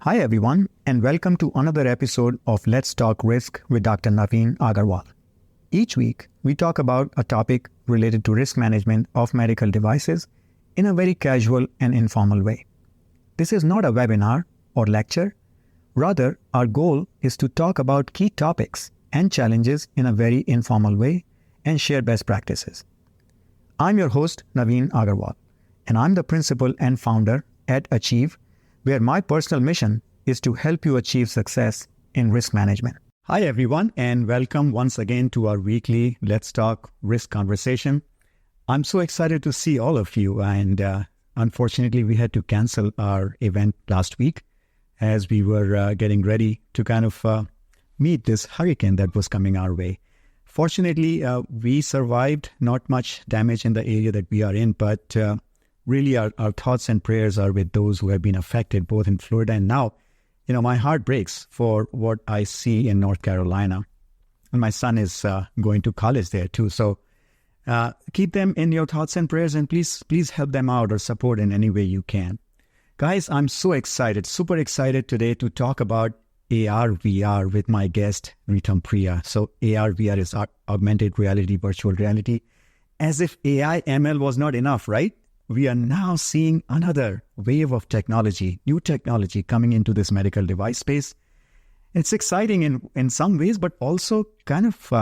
Hi everyone, and welcome to another episode of Let's Talk Risk with Dr. Naveen Agarwal. Each week, we talk about a topic related to risk management of medical devices in a very casual and informal way. This is not a webinar or lecture. Rather, our goal is to talk about key topics and challenges in a very informal way and share best practices. I'm your host, Naveen Agarwal, and I'm the principal and founder at Achieve, where my personal mission is to help you achieve success in risk management. Hi everyone, and welcome once again to our weekly Let's Talk Risk conversation. I'm so excited to see all of you, and unfortunately we had to cancel our event last week as we were getting ready to meet this hurricane that was coming our way. Fortunately, we survived, not much damage in the area that we are in, but really, our thoughts and prayers are with those who have been affected, both in Florida and now. My heart breaks for what I see in North Carolina. And my son is going to college there too. So keep them in your thoughts and prayers, and please help them out or support in any way you can. Guys, I'm so excited, super excited today to talk about AR/VR with my guest, Ritam Priya. So AR/VR is augmented reality, virtual reality. As if AI/ML was not enough, right? We are now seeing another wave of technology, new technology coming into this medical device space. It's exciting in some ways, but also kind of,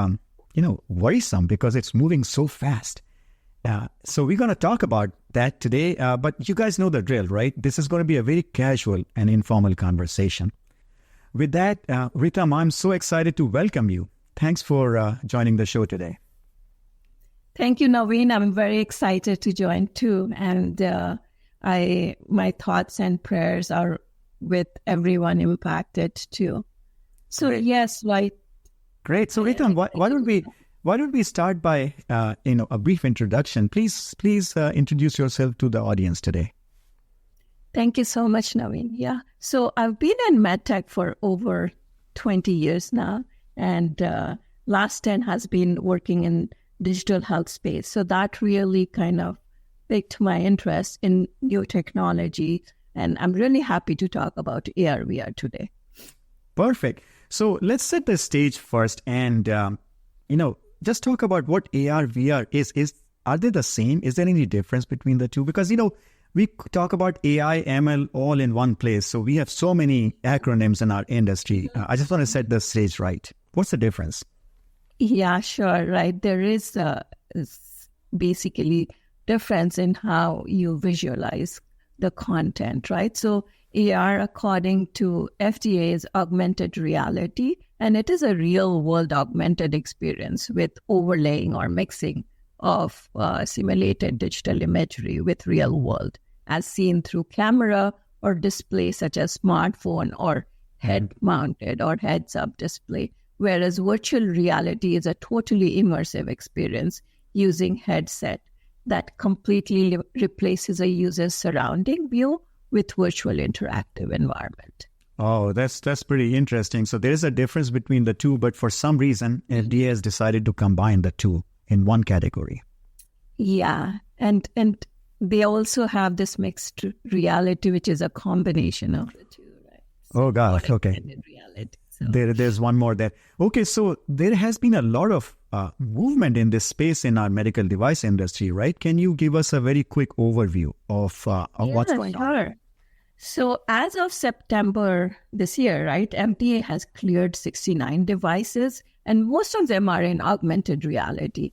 worrisome because it's moving so fast. So we're going to talk about that today, but you guys know the drill, right? This is going to be a very casual and informal conversation. With that, Ritam, I'm so excited to welcome you. Thanks for joining the show today. Thank you, Naveen. I'm very excited to join too. And my thoughts and prayers are with everyone impacted too. So great. Yes, right. Great. So Ritam, why don't we start by a brief introduction? Please introduce yourself to the audience today. Thank you so much, Naveen. Yeah. So I've been in MedTech for over 20 years now, and last 10 has been working in digital health space. So that really kind of piqued my interest in new technology. And I'm really happy to talk about AR/VR today. Perfect. So let's set the stage first and, just talk about what AR/VR is. Are they the same? Is there any difference between the two? Because, we talk about AI, ML all in one place. So we have so many acronyms in our industry. I just want to set the stage right. What's the difference? Yeah, sure. Right. There is basically difference in how you visualize the content, right? So AR, according to FDA, is augmented reality, and it is a real world augmented experience with overlaying or mixing of simulated digital imagery with real world, as seen through camera or display such as smartphone or head-mounted or heads-up display. Whereas virtual reality is a totally immersive experience using headset that completely replaces a user's surrounding view with virtual interactive environment. Oh, that's pretty interesting. So there is a difference between the two, but for some reason, FDA has decided to combine the two in one category. Yeah, and they also have this mixed reality, which is a combination of the two, right? So oh, gosh, okay. Reality. So. There's one more there. Okay, so there has been a lot of movement in this space in our medical device industry, right? Can you give us a very quick overview of what's going on? So as of September this year, right, FDA has cleared 69 devices, and most of them are in augmented reality.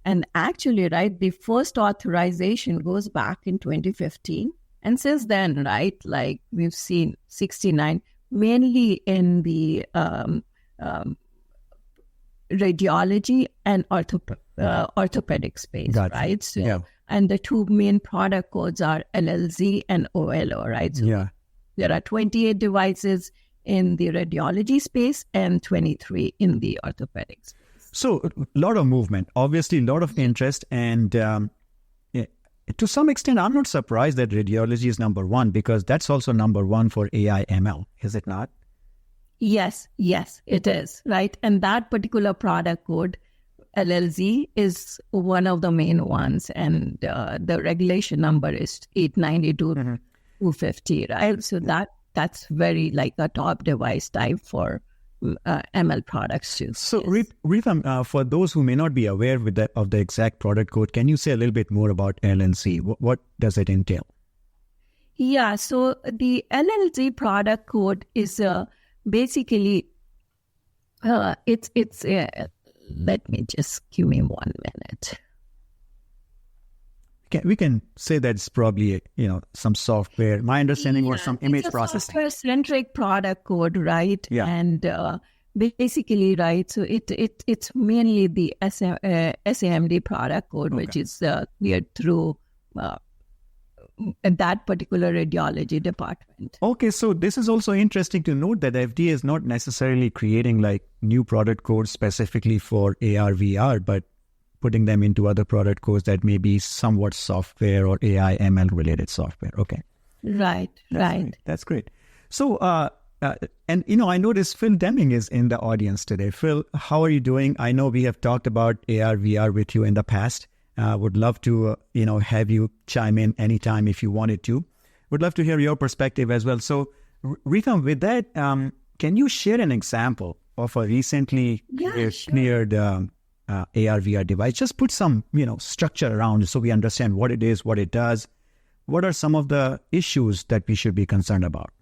And actually, right, the first authorization goes back in 2015. And since then, right, like we've seen 69 mainly in the radiology and orthopedic space, gotcha. Right? So, yeah. And the two main product codes are LLZ and OLO, right? So yeah. There are 28 devices in the radiology space and 23 in the orthopedic space. So a lot of movement, obviously a lot of interest, and to some extent, I'm not surprised that radiology is number one, because that's also number one for AI/ML, is it not? Yes, it is, right? And that particular product code, LLZ, is one of the main ones, and the regulation number is 892 250, right? So that that's very like a top device type for ML products too. So, Ritam, for those who may not be aware of the exact product code, can you say a little bit more about LNC? What does it entail? Yeah, so the LLC product code is basically, let me just give me 1 minute. We can say that it's probably some software. My understanding was some image processing. Software-centric product code, right? Yeah. And basically, right. So it's mainly the SAMD product code, which is cleared through that particular radiology department. Okay, so this is also interesting to note that the FDA is not necessarily creating like new product codes specifically for AR, VR, but putting them into other product codes that may be somewhat software or AI, ML related software. Okay. Right. That's great. So, and I noticed Phil Deming is in the audience today. Phil, how are you doing? I know we have talked about AR, VR with you in the past. Would love to, have you chime in anytime if you wanted to. Would love to hear your perspective as well. So, Ritam, with that, can you share an example of a recently cleared AR, VR device? Just put some, structure around it so we understand what it is, what it does. What are some of the issues that we should be concerned about?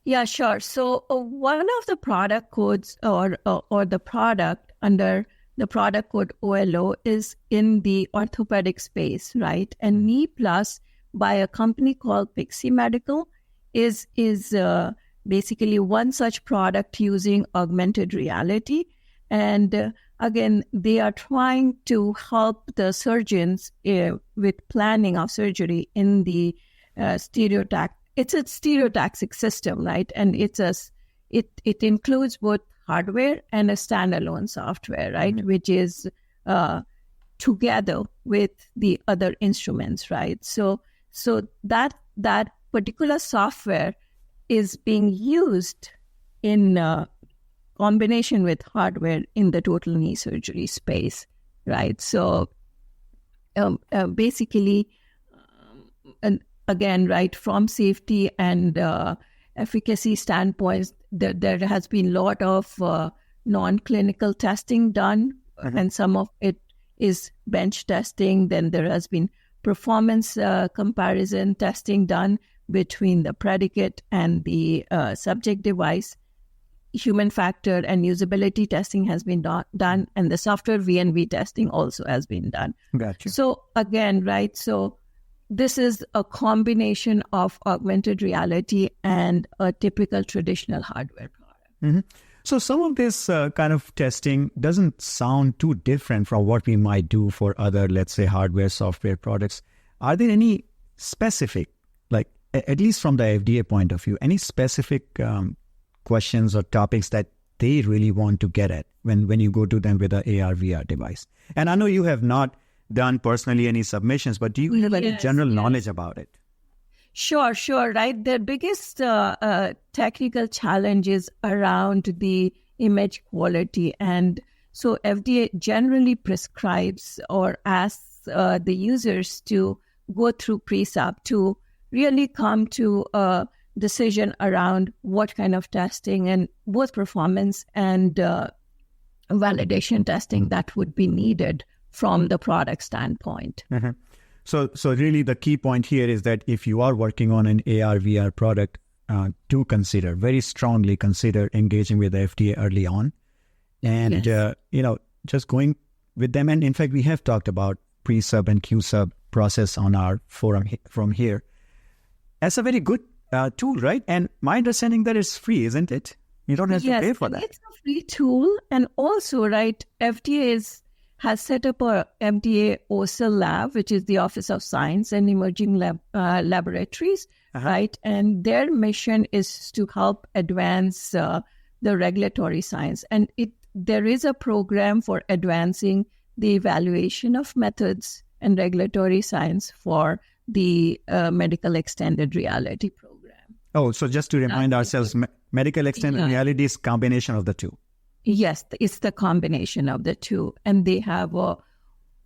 Yeah, sure. So one of the product codes or the product under the product code OLO is in the orthopedic space, right? And Knee Plus by a company called Pixie Medical is basically one such product using augmented reality. And again, they are trying to help the surgeons with planning of surgery in the stereotaxic. It's a stereotaxic system, right? And it includes both hardware and a standalone software, right? Mm-hmm. Which is together with the other instruments, right? So that particular software is being used in combination with hardware in the total knee surgery space, right? So basically, and again, right, from safety and efficacy standpoints, there has been a lot of non-clinical testing done, and some of it is bench testing. Then there has been performance comparison testing done between the predicate and the subject device. Human factor and usability testing has been done, and the software V&V testing also has been done. Gotcha. So again, right, so this is a combination of augmented reality and a typical traditional hardware product. Mm-hmm. So some of this kind of testing doesn't sound too different from what we might do for other, let's say, hardware, software products. Are there any specific, like at least from the FDA point of view, any specific questions or topics that they really want to get at when you go to them with an AR, VR device? And I know you have not done personally any submissions, but do you have any general knowledge about it? Sure, right. The biggest technical challenge is around the image quality. And so FDA generally prescribes or asks the users to go through pre-sub to really come to a decision around what kind of testing and both performance and validation testing that would be needed from the product standpoint. Mm-hmm. So really the key point here is that if you are working on an AR, VR product, very strongly consider engaging with the FDA early on and, just going with them. And in fact, we have talked about pre-sub and Q-sub process on our forum from here. That's a very good tool, right? And my understanding that it's free, isn't it? You don't have to pay for that. It's a free tool. And also, right, FDA has set up a FDA OSIL lab, which is the Office of Science and Emerging Laboratories, right? And their mission is to help advance the regulatory science. And there is a program for advancing the evaluation of methods and regulatory science for the medical extended reality program. Oh, so just to remind ourselves, medical extended reality is a combination of the two. Yes, it's the combination of the two. And they have a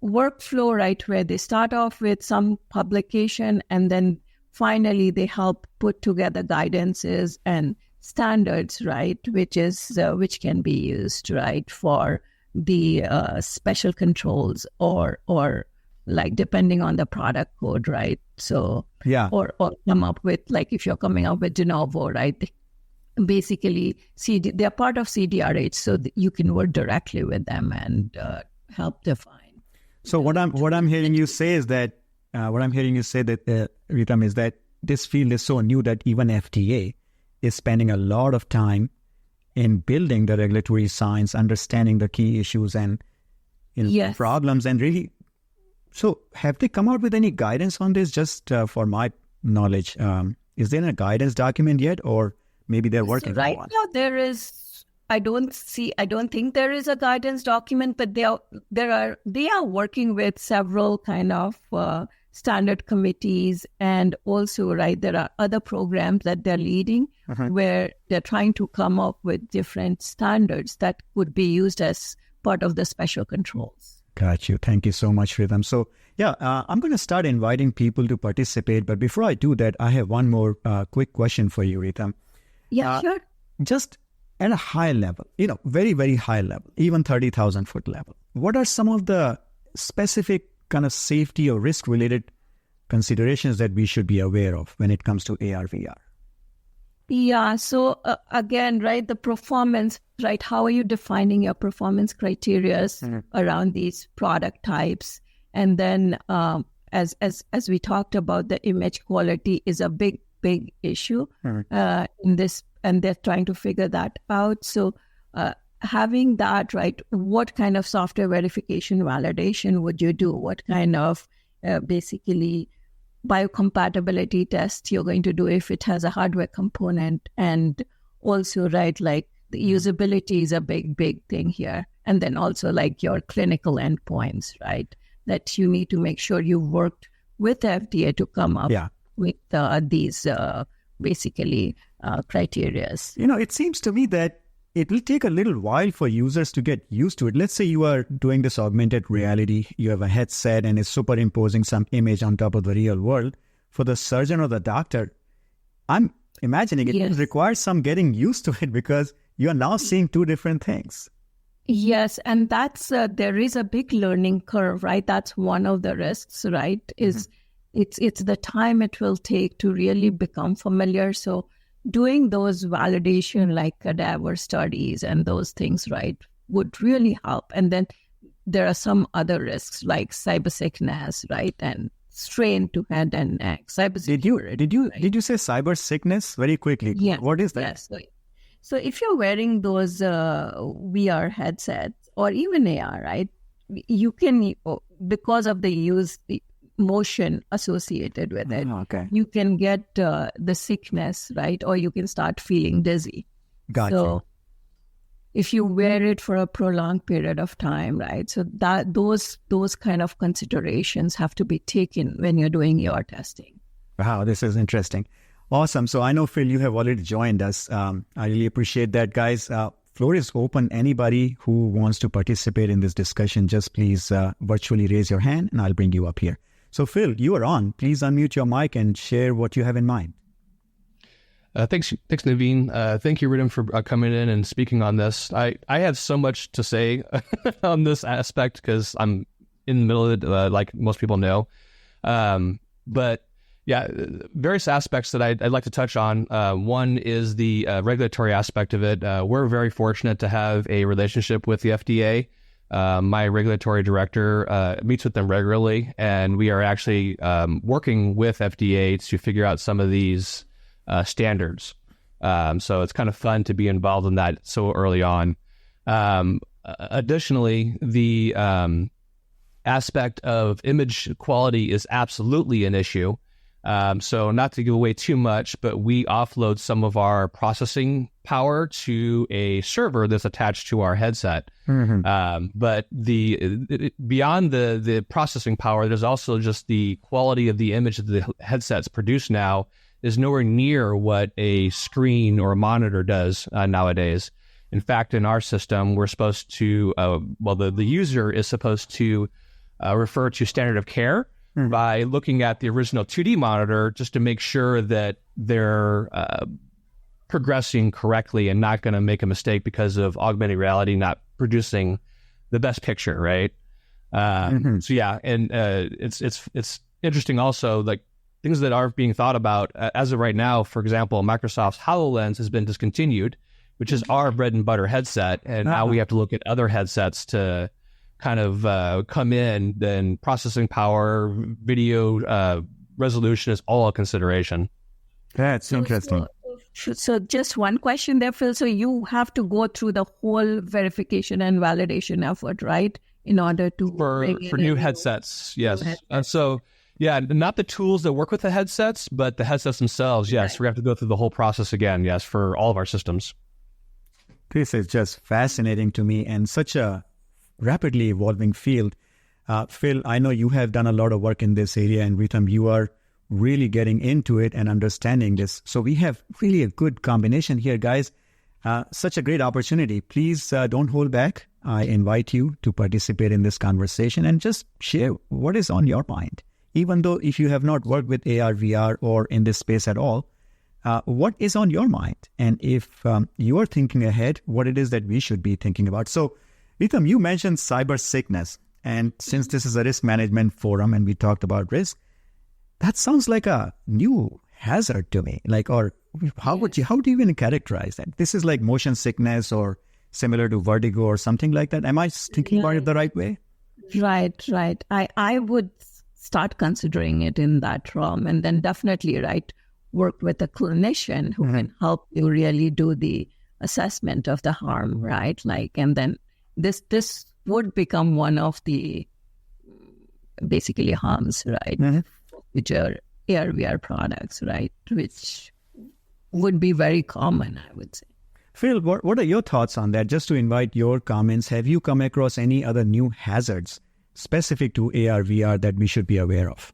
workflow, right, where they start off with some publication and then finally they help put together guidances and standards, right, which can be used, right, for the special controls or like depending on the product code, right? So Yeah. or come up with, like, if you're coming up with de novo, right? Basically, they're part of CDRH, so you can work directly with them and help define. So what I'm hearing you say is that Ritam, is that this field is so new that even FDA is spending a lot of time in building the regulatory science, understanding the key issues and Yes. problems, and really. So have they come out with any guidance on this? Just for my knowledge, is there a guidance document yet, or maybe they're working on Right one? now, there is. I don't think there is a guidance document, but they are working with several kind of standard committees, and also, right, there are other programs that they're leading where they're trying to come up with different standards that would be used as part of the special controls. Got you. Thank you so much, Ritam. So I'm going to start inviting people to participate. But before I do that, I have one more quick question for you, Ritam. Yeah, sure. Just at a high level, very, very high level, even 30,000 foot level, what are some of the specific kind of safety or risk related considerations that we should be aware of when it comes to AR/VR? Yeah. So again, right, the performance, right? How are you defining your performance criteria around these product types? And then, as we talked about, the image quality is a big issue in this, and they're trying to figure that out. So, having that, right? What kind of software verification validation would you do? What kind of basically biocompatibility test you're going to do if it has a hardware component? And also, right, like the usability is a big thing here. And then also like your clinical endpoints, right, that you need to make sure you worked with FDA to come up with these basically criterias. It seems to me that it will take a little while for users to get used to it. Let's say you are doing this augmented reality, you have a headset and it's superimposing some image on top of the real world. For the surgeon or the doctor, I'm imagining it requires some getting used to it because you are now seeing two different things. Yes, and that's there is a big learning curve, right? That's one of the risks, right? Is it's the time it will take to really become familiar. So doing those validation like cadaver studies and those things, right, would really help. And then there are some other risks like cyber sickness, right, and strain to head and neck. Did you say cyber sickness very quickly? Yes. What is that? Yes. So if you're wearing those VR headsets or even AR, right, you can, because of the motion associated with it, you can get the sickness, right, or you can start feeling dizzy. Gotcha. If you wear it for a prolonged period of time, right, so that those kind of considerations have to be taken when you're doing your testing. Wow, this is interesting. Awesome. So I know, Phil, you have already joined us. I really appreciate that, guys. Floor is open. Anybody who wants to participate in this discussion, just please virtually raise your hand and I'll bring you up here. So Phil, you are on. Please unmute your mic and share what you have in mind. Thanks, Naveen. Thank you, Ritam, for coming in and speaking on this. I have so much to say on this aspect because I'm in the middle of it, like most people know. But yeah, various aspects that I'd like to touch on. One is the regulatory aspect of it. We're very fortunate to have a relationship with the FDA. My regulatory director meets with them regularly, and we are actually working with FDA to figure out some of these standards. So it's kind of fun to be involved in that so early on. Additionally, the aspect of image quality is absolutely an issue. So not to give away too much, but we offload some of our processing power to a server that's attached to our headset. But beyond the processing power, there's also just the quality of the image that the headsets produce now is nowhere near what a screen or a monitor does nowadays. In fact, in our system, we're supposed to, the user is supposed to refer to standard of care, by looking at the original 2D monitor just to make sure that they're progressing correctly and not going to make a mistake because of augmented reality not producing the best picture, right? So yeah, and it's interesting also, like things that are being thought about as of right now. For example, Microsoft's HoloLens has been discontinued, which is our bread and butter headset, and now we have to look at other headsets to kind of come in. Then processing power, video resolution is all a consideration. That's interesting. So just one question there, Phil. So you have to go through the whole verification and validation effort, right? In order to for new headsets, yes. So yeah, not the tools that work with the headsets, but the headsets themselves. Yes, right. We have to go through the whole process again. Yes, for all of our systems. This is just fascinating to me and such a rapidly evolving field. Phil, I know you have done a lot of work in this area, and Ritam, you are really getting into it and understanding this. So we have really a good combination here, guys. Such a great opportunity. Please don't hold back. I invite you to participate in this conversation and just share what is on your mind. Even though if you have not worked with AR, VR, or in this space at all, what is on your mind? And if you are thinking ahead, what it is that we should be thinking about. So, Ritam, you mentioned cyber sickness. And since this is a risk management forum and we talked about risk, that sounds like a new hazard to me. Like, or how do you even characterize that? This is like motion sickness or similar to vertigo or something like that. Am I thinking about it the right way? Right. I would start considering it in that realm, and then definitely, work with a clinician who can help you really do the assessment of the harm, right? And then this would become one of the basically harms, right? Which are AR, VR products, right? Which would be very common, I would say. Phil, what are your thoughts on that? Just to invite your comments, have you come across any other new hazards specific to AR, VR that we should be aware of?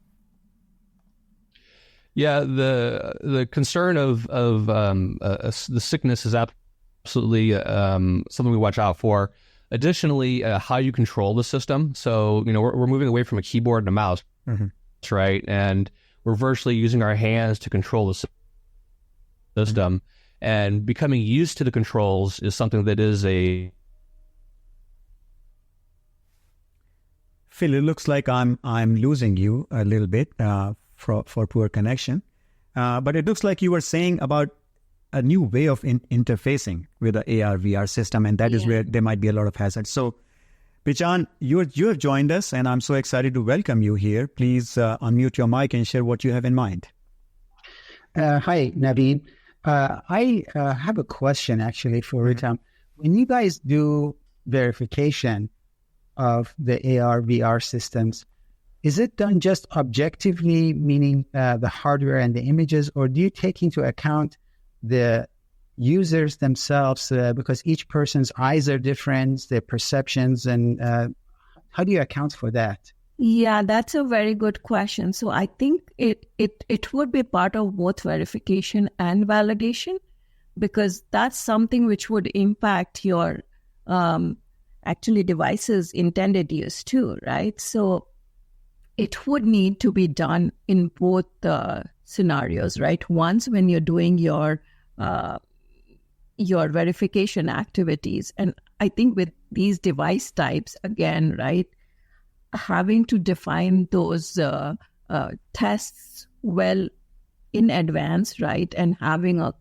Yeah, the concern of the sickness is absolutely something we watch out for. Additionally, how you control the system. So, we're moving away from a keyboard and a mouse, right? And we're virtually using our hands to control the system. And becoming used to the controls is something that is a... Phil, it looks like I'm losing you a little bit for poor connection. But it looks like you were saying about a new way of interfacing with the AR, VR system, and that is where there might be a lot of hazards. So, Pichan, you have joined us, and I'm so excited to welcome you here. Please unmute your mic and share what you have in mind. Hi, Naveen. I have a question actually for Ritam. When you guys do verification of the AR, VR systems, is it done just objectively, meaning the hardware and the images, or do you take into account the users themselves because each person's eyes are different, their perceptions, and how do you account for that? Yeah, that's a very good question. So I think it would be part of both verification and validation, because that's something which would impact your actually device's intended use too, right? So it would need to be done in both scenarios, right? Once when you're doing your verification activities, and I think with these device types, again, right, having to define those tests well in advance, right, and having a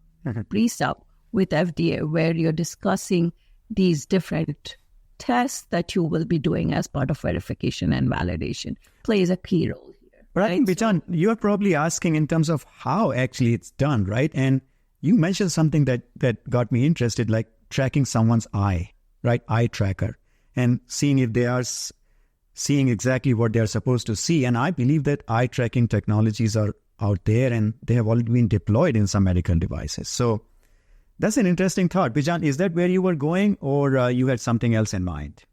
pre-sub with FDA where you're discussing these different tests that you will be doing as part of verification and validation plays a key role here. But I think, Bichan, you're probably asking in terms of how actually it's done, right? And you mentioned something that got me interested, like tracking someone's eye, right? Eye tracker, and seeing if they are seeing exactly what they're supposed to see. And I believe that eye tracking technologies are out there and they have already been deployed in some medical devices. So that's an interesting thought. Bijan, is that where you were going, or you had something else in mind?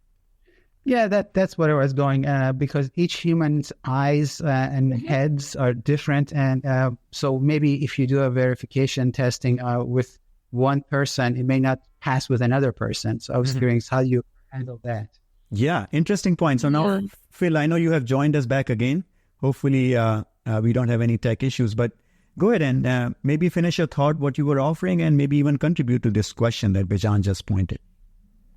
Yeah, that's where I was going, because each human's eyes and heads are different. And so maybe if you do a verification testing with one person, it may not pass with another person. So I was curious how you handle that. Yeah, interesting point. So now, Phil, I know you have joined us back again. hopefully we don't have any tech issues. But go ahead and maybe finish your thought, what you were offering, and maybe even contribute to this question that Bijan just pointed.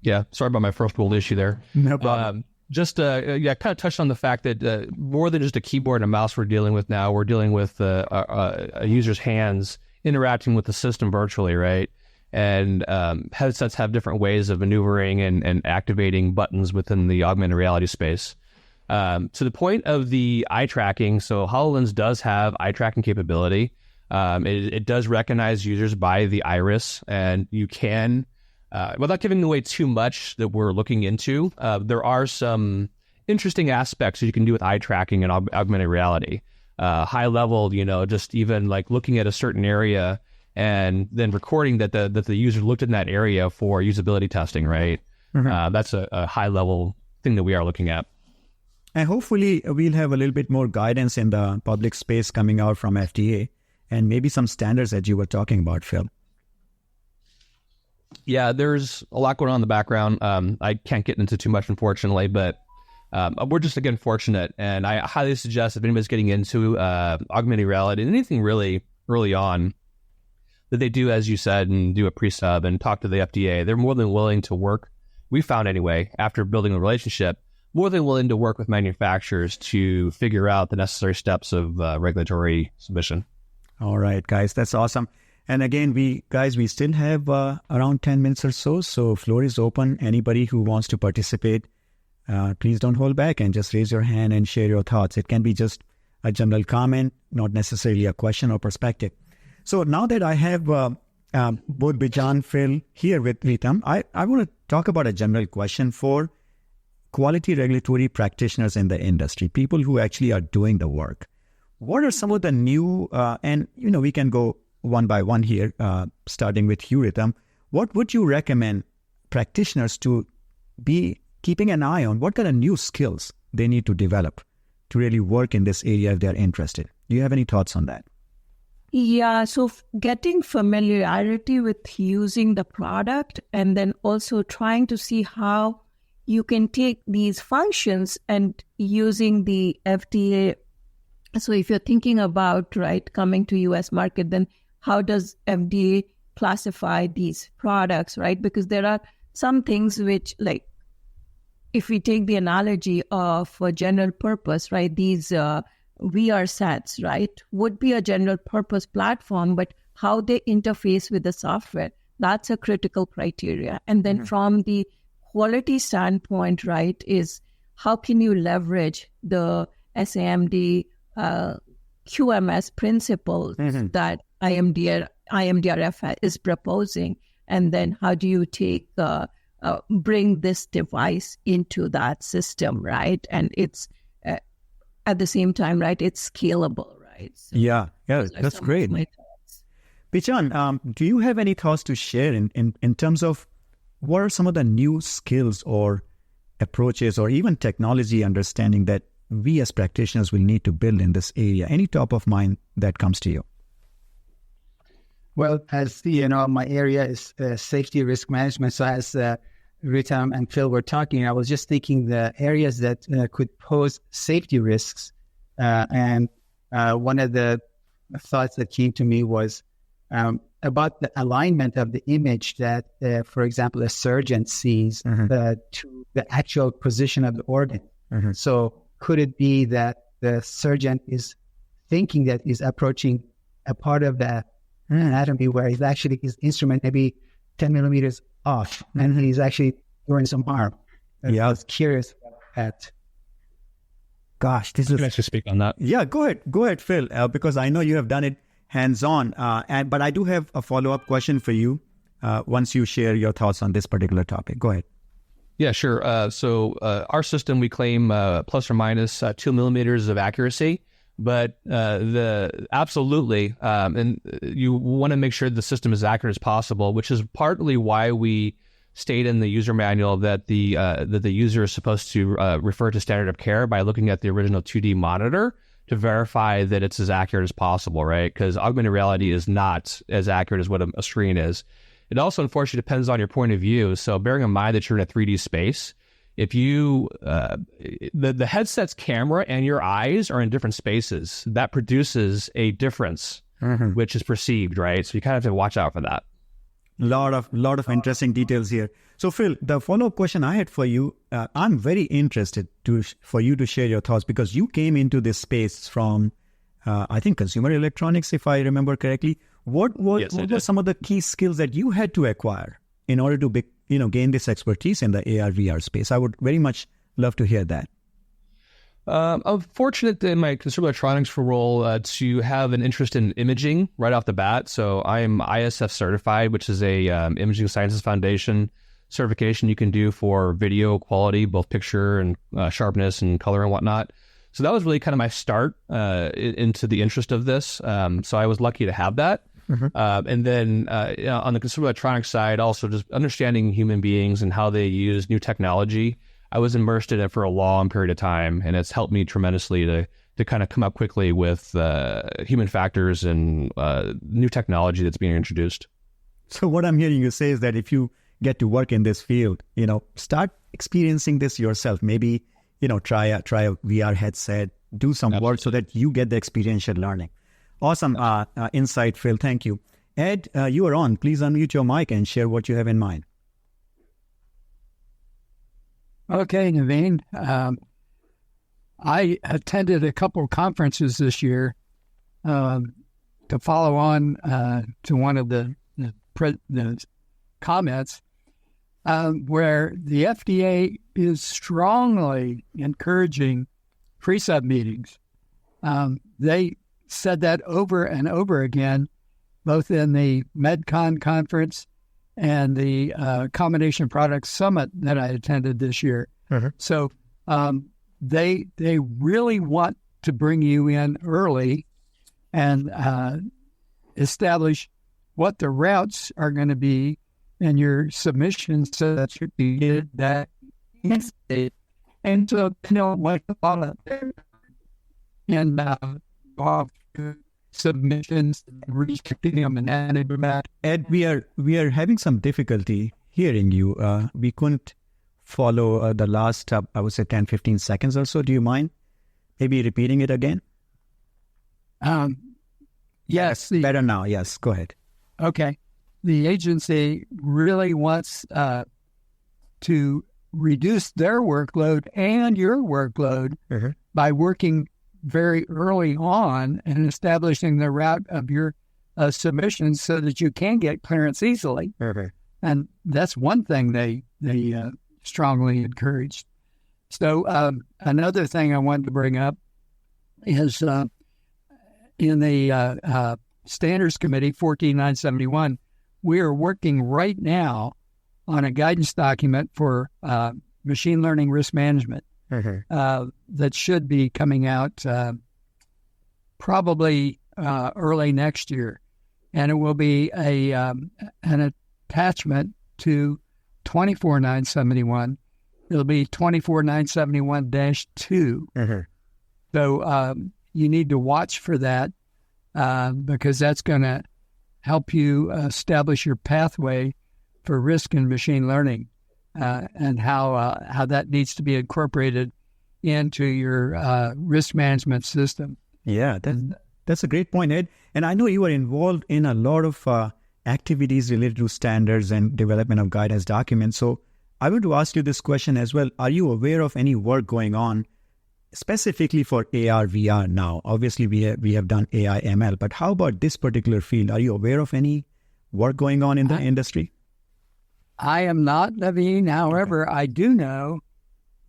Yeah, sorry about my first world issue there. No problem. Kind of touched on the fact that more than just a keyboard and a mouse we're dealing with now, we're dealing with a user's hands interacting with the system virtually, right? And headsets have different ways of maneuvering and activating buttons within the augmented reality space. To the point of the eye tracking, so HoloLens does have eye tracking capability. It does recognize users by the iris, and you can, without giving away too much that we're looking into, there are some interesting aspects that you can do with eye tracking and augmented reality. High level, just even like looking at a certain area and then recording that the user looked in that area for usability testing, right? Mm-hmm. That's a high level thing that we are looking at. And hopefully we'll have a little bit more guidance in the public space coming out from FDA and maybe some standards that you were talking about, Phil. Yeah, there's a lot going on in the background. I can't get into too much, unfortunately, but we're just, again, fortunate. And I highly suggest if anybody's getting into augmented reality and anything really early on, that they do, as you said, and do a pre-sub and talk to the FDA. They're more than willing to work. We found anyway, after building a relationship, more than willing to work with manufacturers to figure out the necessary steps of regulatory submission. All right, guys, that's awesome. And again, we still have around 10 minutes or so. So floor is open. Anybody who wants to participate, please don't hold back and just raise your hand and share your thoughts. It can be just a general comment, not necessarily a question or perspective. So now that I have both Bijan, Phil here with Ritam, I want to talk about a general question for quality regulatory practitioners in the industry, people who actually are doing the work. What are some of the new, and we can go one by one here, starting with you, Ritam. What would you recommend practitioners to be keeping an eye on? What kind of new skills they need to develop to really work in this area if they're interested? Do you have any thoughts on that? Yeah, so getting familiarity with using the product and then also trying to see how you can take these functions and using the FDA. So if you're thinking about, coming to US market, then how does FDA classify these products, right? Because there are some things which, like, if we take the analogy of a general purpose, right, these VR sets, right, would be a general purpose platform, but how they interface with the software, that's a critical criteria. And then from the quality standpoint, right, is how can you leverage the SAMD QMS principles that IMDRF is proposing, and then how do you take bring this device into that system, right? And it's at the same time, right, it's scalable, right? So yeah, that's great. Bijan, do you have any thoughts to share in terms of what are some of the new skills or approaches or even technology understanding that we as practitioners will need to build in this area? Any top of mind that comes to you? Well, as you know, my area is safety risk management. So as Ritam and Phil were talking, I was just thinking the areas that could pose safety risks. And one of the thoughts that came to me was about the alignment of the image that, for example, a surgeon sees to the actual position of the organ. So could it be that the surgeon is thinking that he's approaching a part of the anatomy where he's actually his instrument maybe 10 millimeters off, and he's actually doing some harm? I was curious about that. Gosh, this is... Can I actually speak on that? Yeah, go ahead, Phil, because I know you have done it hands-on, but I do have a follow-up question for you once you share your thoughts on this particular topic. Go ahead. Yeah, sure. So our system, we claim plus or minus 2 millimeters of accuracy, but absolutely, and you want to make sure the system is accurate as possible, which is partly why we state in the user manual that the user is supposed to refer to standard of care by looking at the original 2D monitor to verify that it's as accurate as possible, right? Because augmented reality is not as accurate as what a screen is. It also, unfortunately, depends on your point of view. So bearing in mind that you're in a 3D space, if you the headset's camera and your eyes are in different spaces, that produces a difference, which is perceived, right? So you kind of have to watch out for that. Lot of interesting details here. So Phil, the follow-up question I had for you, I'm very interested for you to share your thoughts, because you came into this space from, I think, consumer electronics, if I remember correctly. What were some of the key skills that you had to acquire in order to gain this expertise in the AR VR space? I would very much love to hear that. I'm fortunate in my consumer electronics role to have an interest in imaging right off the bat. So I'm ISF certified, which is a Imaging Sciences Foundation certification you can do for video quality, both picture and sharpness and color and whatnot. So that was really kind of my start into the interest of this. So I was lucky to have that. And then on the consumer electronics side, also just understanding human beings and how they use new technology. I was immersed in it for a long period of time, and it's helped me tremendously to kind of come up quickly with human factors and new technology that's being introduced. So what I'm hearing you say is that if you get to work in this field, start experiencing this yourself. Maybe, try a VR headset, do some work so that you get the experiential learning. Awesome insight, Phil. Thank you. Ed, you are on. Please unmute your mic and share what you have in mind. Okay, Naveen. I attended a couple of conferences this year to follow on to one of the comments where the FDA is strongly encouraging pre-sub meetings. They said that over and over again, both in the MedCon conference and the Combination Products Summit that I attended this year. So they really want to bring you in early and establish what the routes are going to be in your submissions so that you can get that instate. And so what to follow and submissions, restricting them and adding that. Ed, we are having some difficulty hearing you. We couldn't follow the last, I would say 10, 15 seconds or so. Do you mind maybe repeating it again? Yes. Better now. Yes, go ahead. Okay. The agency really wants to reduce their workload and your workload by working very early on and establishing the route of your submissions so that you can get clearance easily. And that's one thing they strongly encouraged. So another thing I wanted to bring up is in the Standards Committee 14971, we are working right now on a guidance document for machine learning risk management that should be coming out probably early next year. And it will be an attachment to 24971. It'll be 24971-2. So you need to watch for that because that's going to help you establish your pathway for risk and machine learning and how that needs to be incorporated into your risk management system. Yeah, that's a great point, Ed. And I know you are involved in a lot of activities related to standards and development of guidance documents. So I want to ask you this question as well. Are you aware of any work going on specifically for AR, VR now? Obviously, we have done AI, ML, but how about this particular field? Are you aware of any work going on in the industry? I am not, Naveen. However, I do know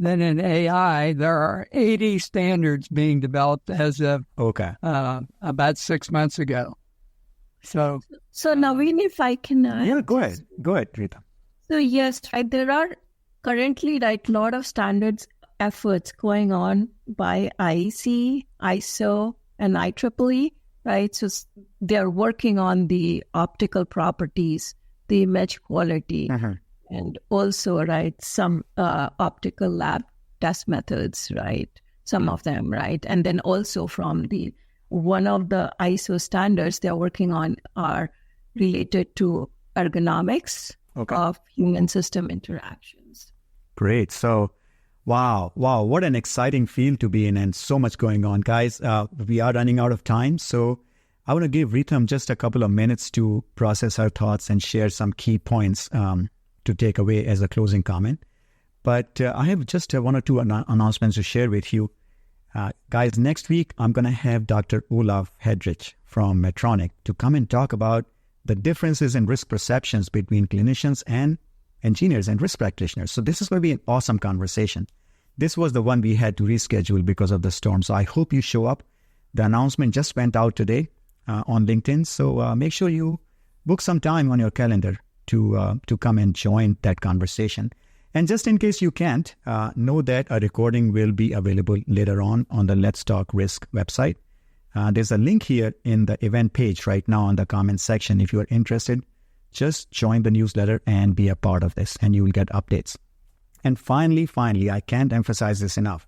that in AI, there are 80 standards being developed as of about 6 months ago. So Naveen, if I can add. Yeah, go ahead, Ritam. So yes, right, there are currently a lot of standards efforts going on by IEC, ISO, and IEEE, right? So they're working on the optical properties, the image quality, and also, right, some optical lab test methods, right? Some of them, right? And then also from one of the ISO standards they're working on are related to ergonomics of human system interactions. Great. So Wow. What an exciting field to be in, and so much going on. Guys, we are running out of time. So I want to give Ritam just a couple of minutes to process our thoughts and share some key points to take away as a closing comment. But I have just one or two announcements to share with you. Guys, next week, I'm going to have Dr. Olaf Hedrich from Medtronic to come and talk about the differences in risk perceptions between clinicians and engineers and risk practitioners. So this is going to be an awesome conversation. This was the one we had to reschedule because of the storm. So I hope you show up. The announcement just went out today on LinkedIn. So make sure you book some time on your calendar to come and join that conversation. And just in case you can't, know that a recording will be available later on the Let's Talk Risk website. There's a link here in the event page right now on the comment section. If you are interested, just join the newsletter and be a part of this, and you will get updates. And finally, I can't emphasize this enough.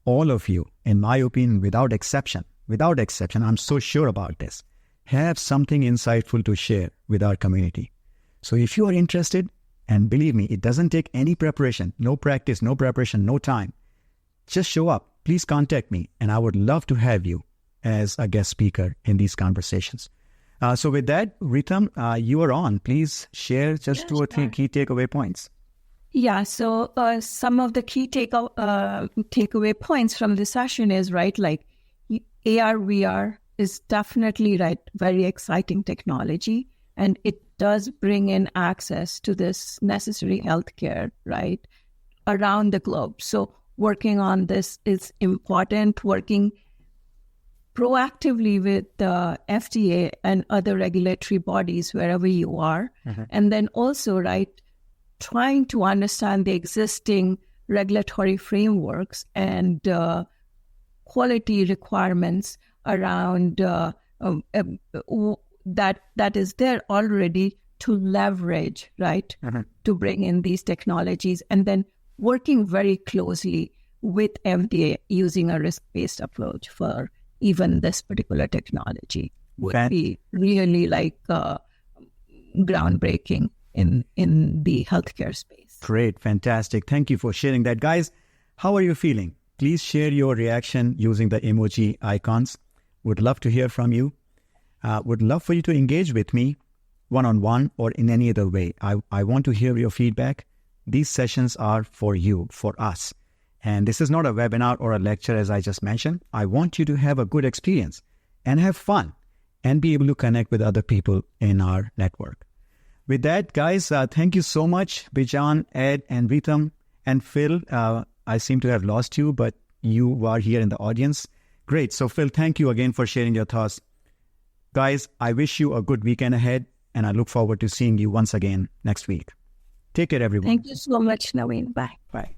All of you, in my opinion, without exception, I'm so sure about this, have something insightful to share with our community. So if you are interested, and believe me, it doesn't take any preparation, no practice, no preparation, no time. Just show up. Please contact me, and I would love to have you as a guest speaker in these conversations. So with that, Ritam, you are on. Please share just 2 or 3 key takeaway points. Yeah, so some of the key takeaway points from this session is, right, like AR, VR is definitely, right, very exciting technology, and it does bring in access to this necessary healthcare, right, around the globe. So working on this is important, working proactively with the FDA and other regulatory bodies wherever you are. And then also, right, trying to understand the existing regulatory frameworks and quality requirements around that is there already to leverage, right, to bring in these technologies, and then working very closely with FDA using a risk-based approach for even this particular technology would be really like groundbreaking in the healthcare space. Great, fantastic. Thank you for sharing that. Guys, how are you feeling? Please share your reaction using the emoji icons. Would love to hear from you. Would love for you to engage with me one-on-one or in any other way. I want to hear your feedback. These sessions are for you, for us. And this is not a webinar or a lecture, as I just mentioned. I want you to have a good experience and have fun and be able to connect with other people in our network. With that, guys, thank you so much, Bijan, Ed, and Ritam, and Phil. I seem to have lost you, but you are here in the audience. Great. So, Phil, thank you again for sharing your thoughts. Guys, I wish you a good weekend ahead, and I look forward to seeing you once again next week. Take care, everyone. Thank you so much, Naveen. Bye. Bye.